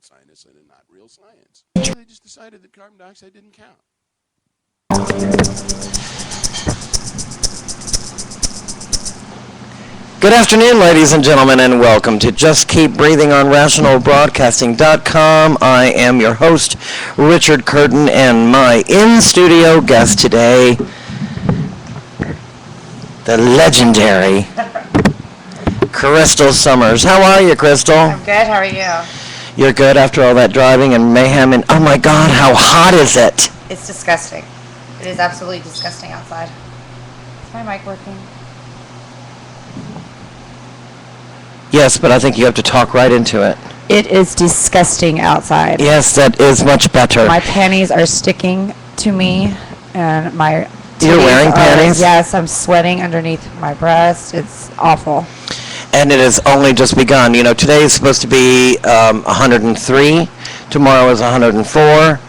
considered scientists and not real science. So they just decided that carbon dioxide didn't count. Good afternoon, ladies and gentlemen, and welcome to Just Keep Breathing on RationalBroadcasting.com. I am your host, Richard Curtin, and my in-studio guest today, the legendary Crystal Summers. How are you, Crystal? I'm good. How are you? You're good after all that driving and mayhem, and oh my God, how hot is it? It's disgusting. It is absolutely disgusting outside. Is my mic working? Yes, but I think you have to talk right into it. It is disgusting outside. Yes, that is much better. My panties are sticking to me, and my You're wearing panties? Yes, I'm sweating underneath my breast. It's awful. And it has only just begun. You know, today is supposed to be 103. Tomorrow is 104.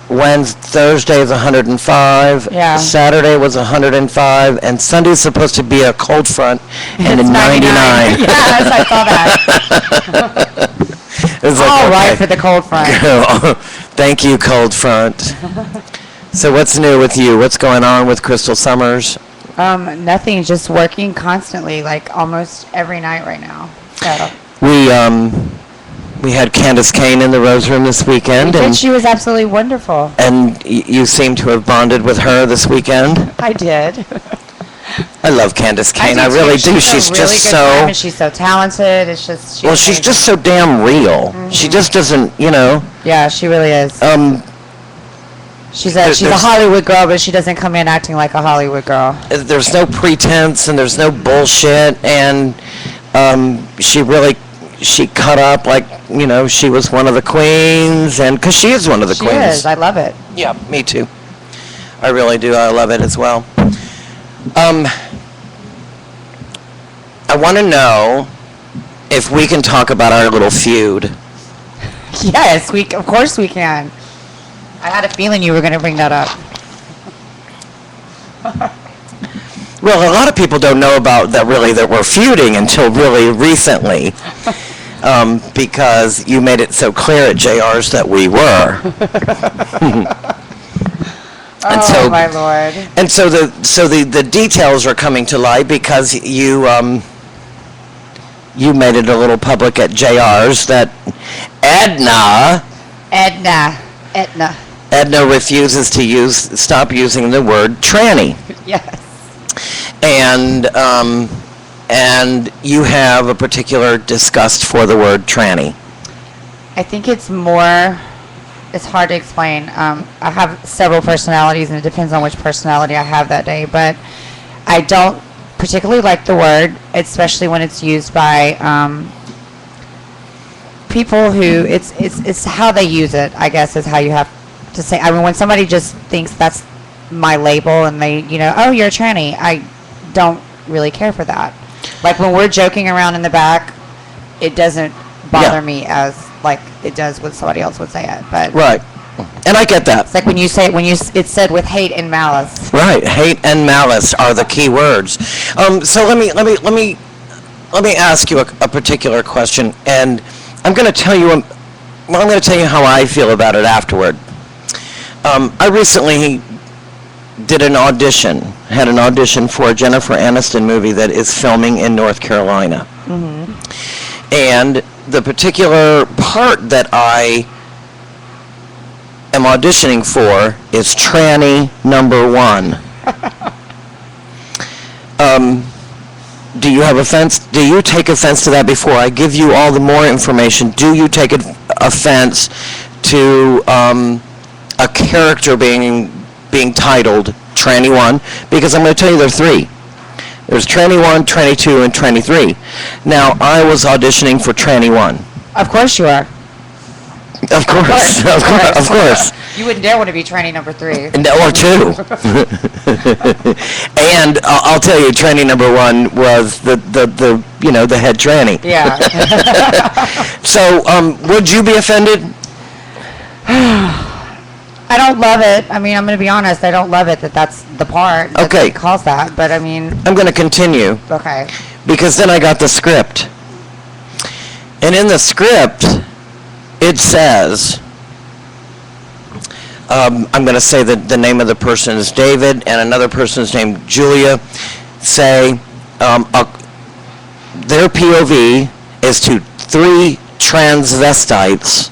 Thursday is 105. Yeah. Saturday was 105. And Sunday's supposed to be a cold front and a 99. Yes, I saw that. It's All like, right okay. for the cold front. Thank you, cold front. So what's new with you? What's going on with Crystal Summers? Nothing. Just working constantly, like almost every night right now. So. We had Candace Kane in the Rose Room this weekend. And she was absolutely wonderful. And you seem to have bonded with her this weekend. I did. I love Candace Kane. I do really too. do. She's She's a really just good so... time, and she's so talented. It's just... Well, she's just so damn real. Mm-hmm. She just doesn't, you know... Yeah, she really is. She's a Hollywood girl, but she doesn't come in acting like a Hollywood girl. There's no pretense, and there's no bullshit, and she cut up like, you know, she was one of the queens, and because she is one of the queens. She is. I love it. Yeah, me too. I really do. I love it as well. I want to know if we can talk about our little feud. Yes, of course we can. I had a feeling you were going to bring that up. Well, a lot of people don't know about that we're feuding until really recently. Because you made it so clear at JR's that we were. Oh, my Lord. And so the details are coming to light because you made it a little public at JR's that Edna refuses to stop using the word tranny. Yes. And you have a particular disgust for the word tranny. I think it's hard to explain. I have several personalities, and it depends on which personality I have that day, but I don't particularly like the word, especially when it's used by people who, it's how they use it, I guess, is how you have to say. I mean, when somebody just thinks that's my label and they, you know, oh, you're a tranny, I don't really care for that. Like when we're joking around in the back, it doesn't bother me as like it does when somebody else would say it. But right, and I get that. It's like when you say it's said with hate and malice. Right, hate and malice are the key words. So let me ask you a particular question, and I'm going to tell you how I feel about it afterward. I recently had an audition for a Jennifer Aniston movie that is filming in North Carolina. Mm-hmm. And the particular part that I am auditioning for is tranny number 1. Do you take offense to that before I give you all the more information? Do you take offense to a character being titled Tranny 1, because I'm going to tell you there are 3. There's Tranny 1, Tranny 2, and Tranny 3. Now, I was auditioning for Tranny 1. Of course you are. Of course. You wouldn't dare want to be Tranny number 3. Or 2. And I'll tell you, Tranny number 1 was the head tranny. Yeah. So, would you be offended? I don't love it. I mean, I'm going to be honest. I don't love it that's the part that it calls that. But I mean, I'm going to continue. Okay. Because then I got the script. And in the script, it says, I'm going to say that the name of the person is David and another person's named Julia, say their POV is to 3 transvestites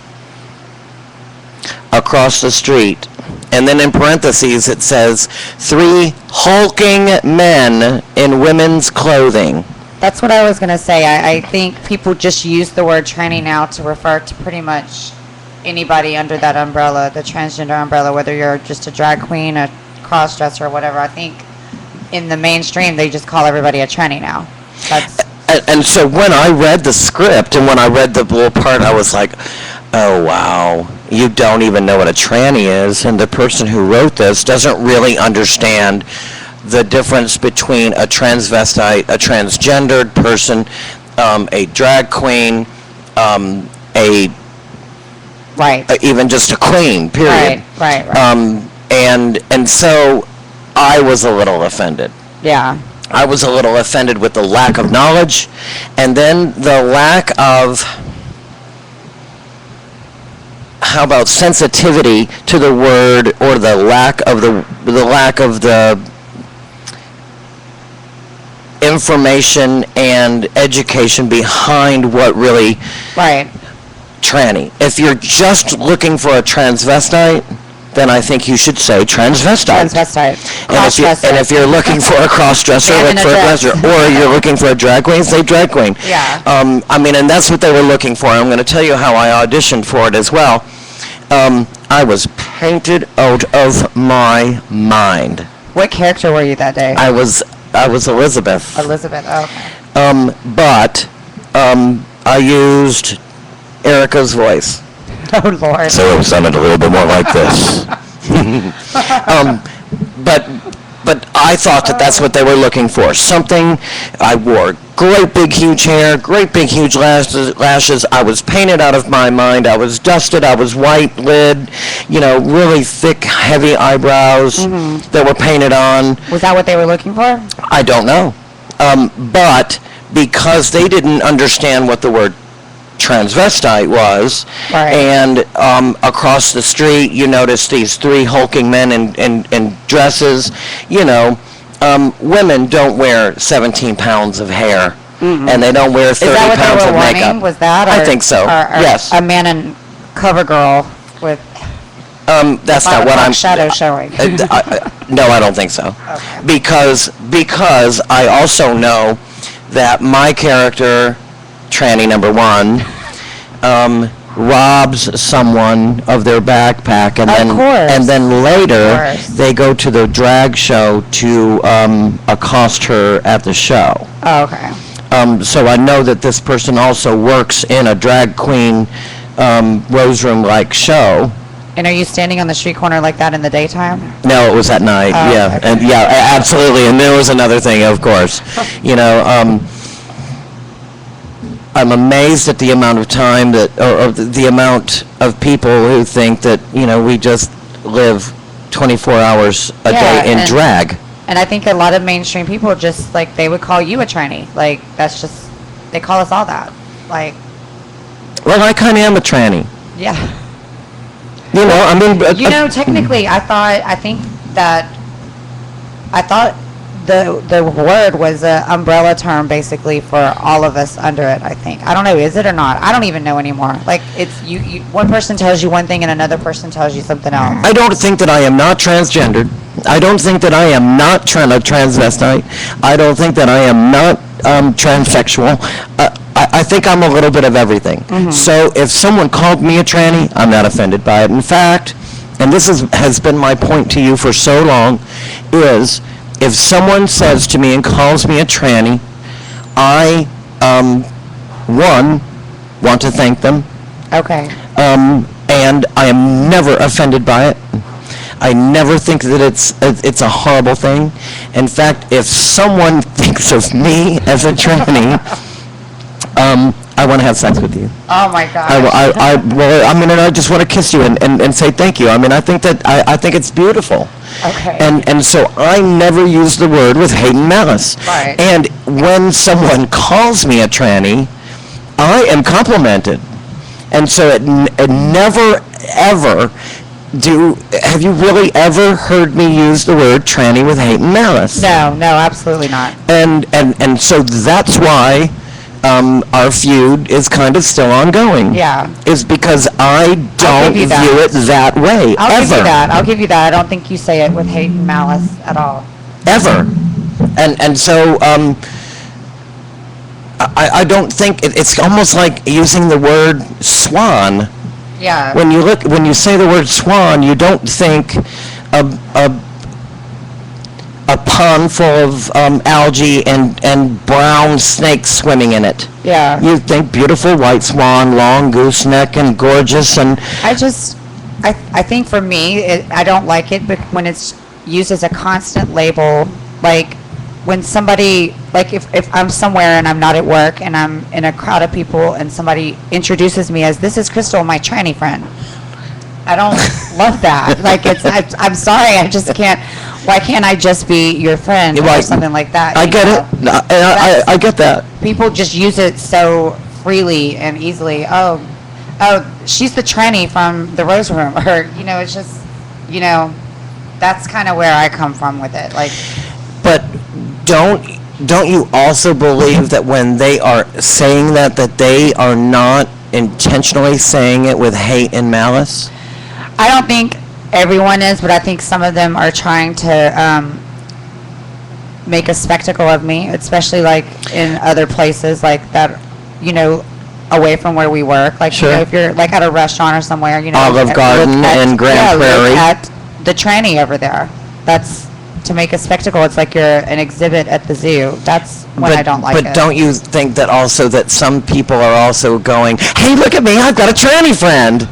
across the street. And then in parentheses it says 3 hulking men in women's clothing. That's what I was going to say. I think people just use the word tranny now to refer to pretty much anybody under that umbrella, the transgender umbrella, whether you're just a drag queen, a cross-dresser, or whatever. I think in the mainstream, they just call everybody a tranny now. That's And so when I read the script and when I read the little part, I was like, oh, wow, you don't even know what a tranny is. And the person who wrote this doesn't really understand the difference between a transvestite, a transgendered person, a drag queen, even just a queen, period. Right. And so I was a little offended. Yeah. I was a little offended with the lack of knowledge, and then the lack of, how about sensitivity to the word, or the lack of the information and education behind what really tranny. If you're just looking for a transvestite, then I think you should say transvestite. And if you're looking for a cross-dresser, look for a dresser. Or you're looking for a drag queen, say drag queen. Yeah. And that's what they were looking for. I'm going to tell you how I auditioned for it as well. I was painted out of my mind. What character were you that day? I was Elizabeth. Elizabeth, okay. But I used Erica's voice. Oh, Lord. So it sounded a little bit more like this. But I thought that that's what they were looking for. Something, I wore great big huge hair, great big huge lashes. I was painted out of my mind. I was dusted. I was white lid, really thick, heavy eyebrows that were painted on. Was that what they were looking for? I don't know. But because they didn't understand what the word transvestite was, and across the street you notice these 3 hulking men in dresses. Women don't wear 17 pounds of hair, and they don't wear 30 pounds of makeup. Was that? I think so. Yes. A man in CoverGirl with that's not what I'm shadow showing. No, I don't think so. Okay. Because I also know that my character, tranny number 1, robs someone of their backpack, and then later they go to the drag show to accost her at the show. Oh, okay. So I know that this person also works in a drag queen Rose Room-like show. And are you standing on the street corner like that in the daytime? No, it was at night. Yeah, okay. and absolutely. And there was another thing, of course. I'm amazed at the amount of time or the amount of people who think that we just live 24 hours a day in drag. And I think a lot of mainstream people just they would call you a tranny. That's just, they call us all that. Well, I kind of am a tranny. Yeah. Technically, I thought the word was an umbrella term basically for all of us under it, I think. I don't know, is it or not? I don't even know anymore. It's you one person tells you one thing and another person tells you something else. I don't think that I am not transgendered. I don't think that I am not a transvestite. I don't think that I am not transsexual. I think I'm a little bit of everything. So if someone called me a tranny, I'm not offended by it. In fact, and this has been my point to you for so long, is if someone says to me and calls me a tranny, I, want to thank them. Okay. And I am never offended by it. I never think that it's a horrible thing. In fact, if someone thinks of me as a tranny, I want to have sex with you. Oh my God. I just want to kiss you and say thank you. I think it's beautiful. Okay. And so I never use the word with hate and malice. Right. And when someone calls me a tranny, I am complimented. And so it never, ever have you really ever heard me use the word tranny with hate and malice? No, absolutely not. And so that's why our feud is kind of still ongoing. Yeah. Is because I don't give you view that. it that way, I'll ever. give you that. I'll give you that. I don't think you say it with hate and malice at all. Ever. And so I don't think it's almost like using the word swan. Yeah. When you say the word swan, you don't think a pond full of algae and brown snakes swimming in it. Yeah. You think beautiful white swan, long gooseneck, and gorgeous, and I think for me, I don't like it, but when it's used as a constant label, like when somebody, like if I'm somewhere and I'm not at work and I'm in a crowd of people and somebody introduces me as, this is Crystal, my tranny friend. I don't love that. Like I'm sorry, I just can't. Why can't I just be your friend or Right. something like that? I you get know? it. I get that. People just use it so freely and easily. Oh, she's the tranny from the Rose Room, or it's just, that's kind of where I come from with it. Like, But don't you also believe that when they are saying that they are not intentionally saying it with hate and malice? I don't think everyone is, but I think some of them are trying to make a spectacle of me, especially like in other places like that, away from where we work. Like, Sure. if you're like at a restaurant or somewhere, Olive look Garden and Grand Prairie. Look at the tranny over there. That's to make a spectacle. It's like you're an exhibit at the zoo. That's when I don't like it. But don't you think that also that some people are also going, hey, look at me, I've got a tranny friend?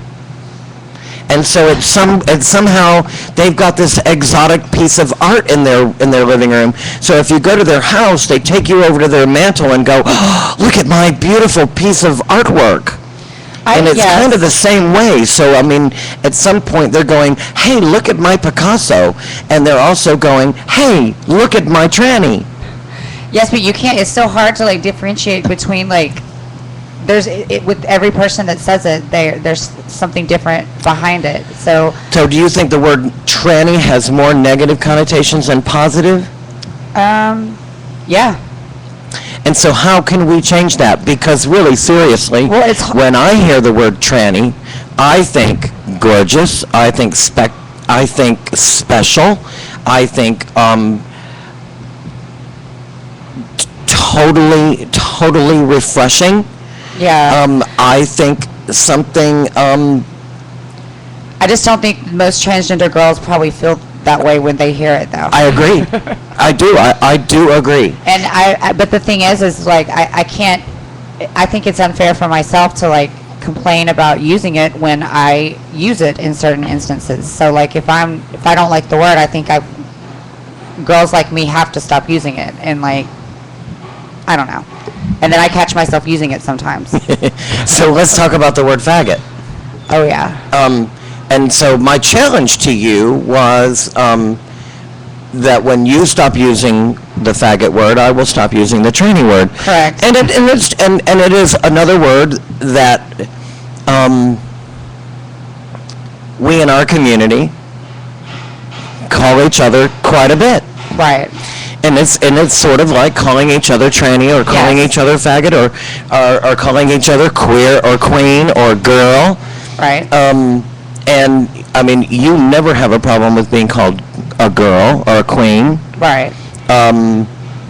And so it's somehow they've got this exotic piece of art in their living room. So if you go to their house, they take you over to their mantle and go, oh, look at my beautiful piece of artwork. And it's yes. kind of the same way. So, I mean, at some point they're going, hey, look at my Picasso. And they're also going, hey, look at my tranny. Yes, but you can't. It's so hard to like differentiate between like. There's with every person that says it, there's something different behind it. So do you think the word tranny has more negative connotations than positive? Yeah. And so how can we change that? Because really, seriously, Well, it's when I hear the word tranny, I think gorgeous, I think I think special, I think totally refreshing. Yeah. I think something. I just don't think most transgender girls probably feel that way when they hear it, though. I agree. I do. I do agree. And but the thing is like I can't. I think it's unfair for myself to like complain about using it when I use it in certain instances. So like if I don't like the word, I think girls like me have to stop using it, and like I don't know. And then I catch myself using it sometimes. So let's talk about the word faggot. Oh yeah. And so my challenge to you was that when you stop using the faggot word, I will stop using the tranny word. Correct. And it is another word that we in our community call each other quite a bit. Right. And it's sort of like calling each other tranny or calling Yes. each other faggot or calling each other queer or queen or girl. Right. And I mean, you never have a problem with being called a girl or a queen. Right.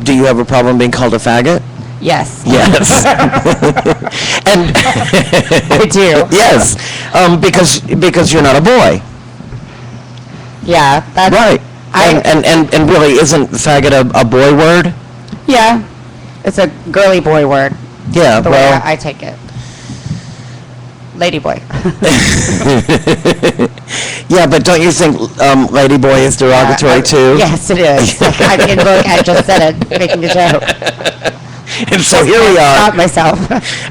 Do you have a problem being called a faggot? Yes. Yes. And I do. Yes, because you're not a boy. Yeah. That's Right. And really, isn't faggot a boy word? Yeah. It's a girly boy word. Yeah. The way I take it. Lady boy. Yeah, but don't you think lady boy is derogatory too? Yes, it is. I just said it, making a joke. And so here we are. Stop myself.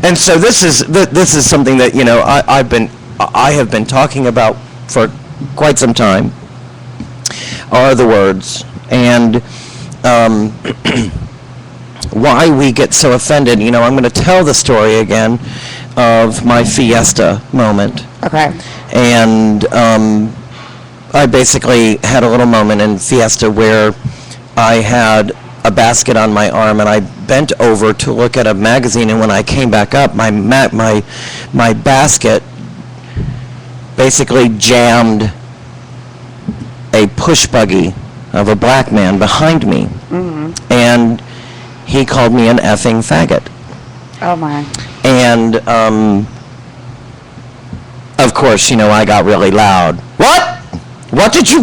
And so this is something that I have been talking about for quite some time. Are the words, and why we get so offended. I'm going to tell the story again. of my Fiesta moment. Okay. And I basically had a little moment in Fiesta where I had a basket on my arm and I bent over to look at a magazine, and when I came back up, my basket basically jammed a push buggy of a black man behind me. Mm-hmm. And he called me an effing faggot. Oh my. And of course, I got really loud. What? What did you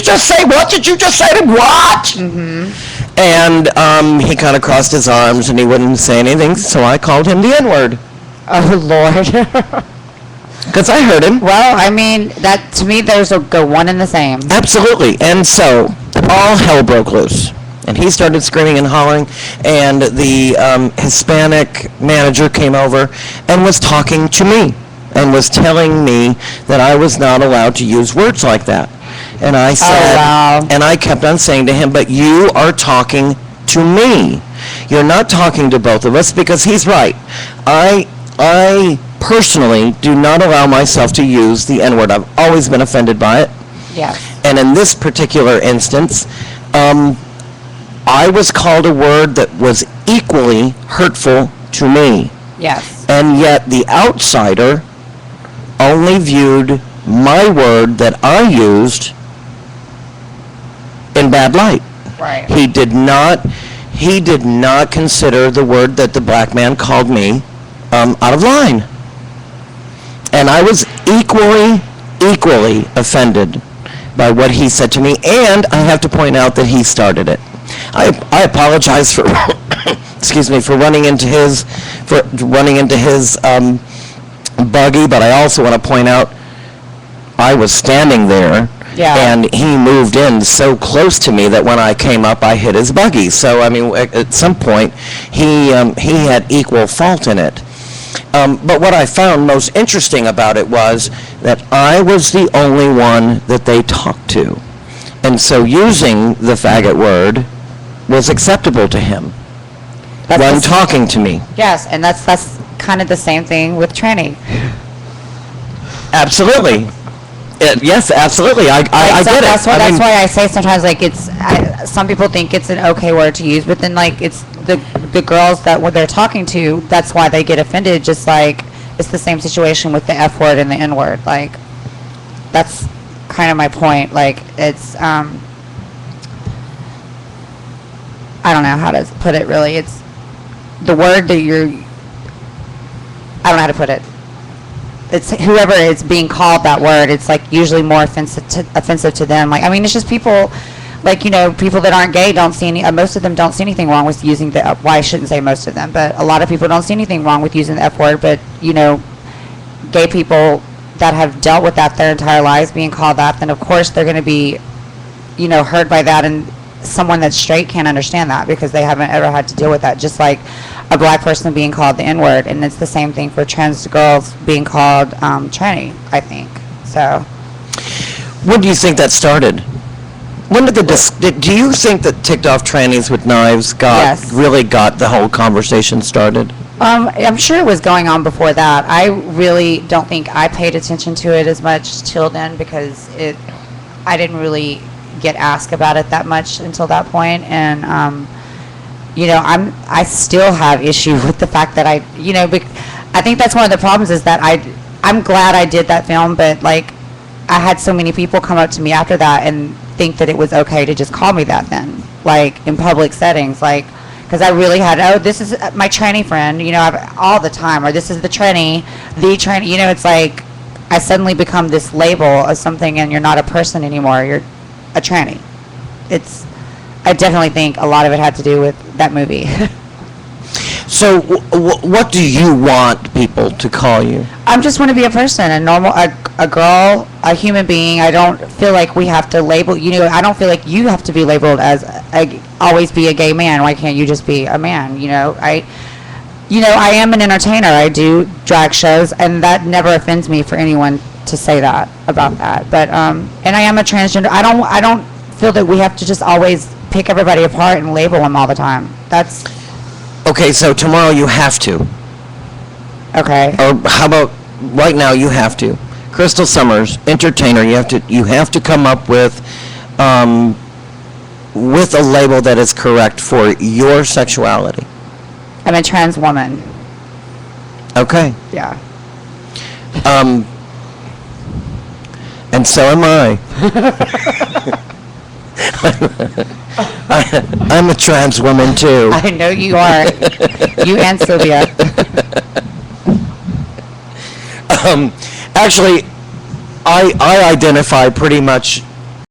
just say? What did you just say to what? Mm-hmm. And he kind of crossed his arms and he wouldn't say anything, so I called him the N-word. Oh Lord. Because I heard him. Well, I mean, that to me, those will go one and the same. Absolutely. And so all hell broke loose. And he started screaming and hollering, and the Hispanic manager came over and was talking to me and was telling me that I was not allowed to use words like that. And I said, wow. And I kept on saying to him, but you are talking to me. You're not talking to both of us, because he's right. I personally do not allow myself to use the N-word. I've always been offended by it. Yes. And in this particular instance, I was called a word that was equally hurtful to me. Yes. And yet the outsider only viewed my word that I used in bad light. Right. He did not consider the word that the black man called me out of line. And I was equally offended by what he said to me, and I have to point out that he started it. I apologize for excuse me, for running into his buggy, but I also want to point out I was standing there. Yeah. And he moved in so close to me that when I came up, I hit his buggy. So, I mean, at some point, he had equal fault in it. But what I found most interesting about it was that I was the only one that they talked to. And so using the faggot word was acceptable to him when talking to me. Yes, and that's kind of the same thing with tranny. Absolutely. Yes, absolutely. I get it. That's why I say sometimes, like, some people think it's an okay word to use, but then, like, it's the girls that when they're talking to, that's why they get offended. Just like it's the same situation with the F word and the N word. Like, that's kind of my point. Like, it's I don't know how to put it really. It's the word that I don't know how to put it. It's whoever is being called that word, it's like usually more offensive to them. Like, I mean, it's just people, like, people that aren't gay don't see most of them don't see anything wrong with using the, well, I shouldn't say most of them, but a lot of people don't see anything wrong with using the F word, but, gay people that have dealt with that their entire lives being called that, then of course they're going to be, hurt by that, and someone that's straight can't understand that because they haven't ever had to deal with that, just like a black person being called the N-word, and it's the same thing for trans girls being called tranny, I think. So, when do you think that started? When did do you think that ticked off trannies with knives really got the whole conversation started? I'm sure it was going on before that. I really don't think I paid attention to it as much till then because I didn't really get asked about it that much until that point, and I still have issue with the fact that I think that's one of the problems is that I'm glad I did that film, but like I had so many people come up to me after that and think that it was okay to just call me that then, like in public settings, like because I really had, this is my tranny friend, all the time, or this is the tranny, it's like I suddenly become this label of something, and you're not a person anymore, you're a tranny. I definitely think a lot of it had to do with that movie. So, what do you want people to call you? I just want to be a person, a girl, a human being. I don't feel like we have to label, I don't feel like you have to be labeled as always be a gay man. Why can't you just be a man? I am an entertainer. I do drag shows, and that never offends me for anyone to say that about that. But and I am a transgender. I don't feel that we have to just always pick everybody apart and label them all the time. That's okay. So tomorrow you have to. Okay. Or how about right now? You have to. Crystal Summers, entertainer. You have to come up with a label that is correct for your sexuality. I'm a trans woman. Okay. Yeah. And so am I. I'm a trans woman too. I know you are. You and Sylvia. Actually, I identify pretty much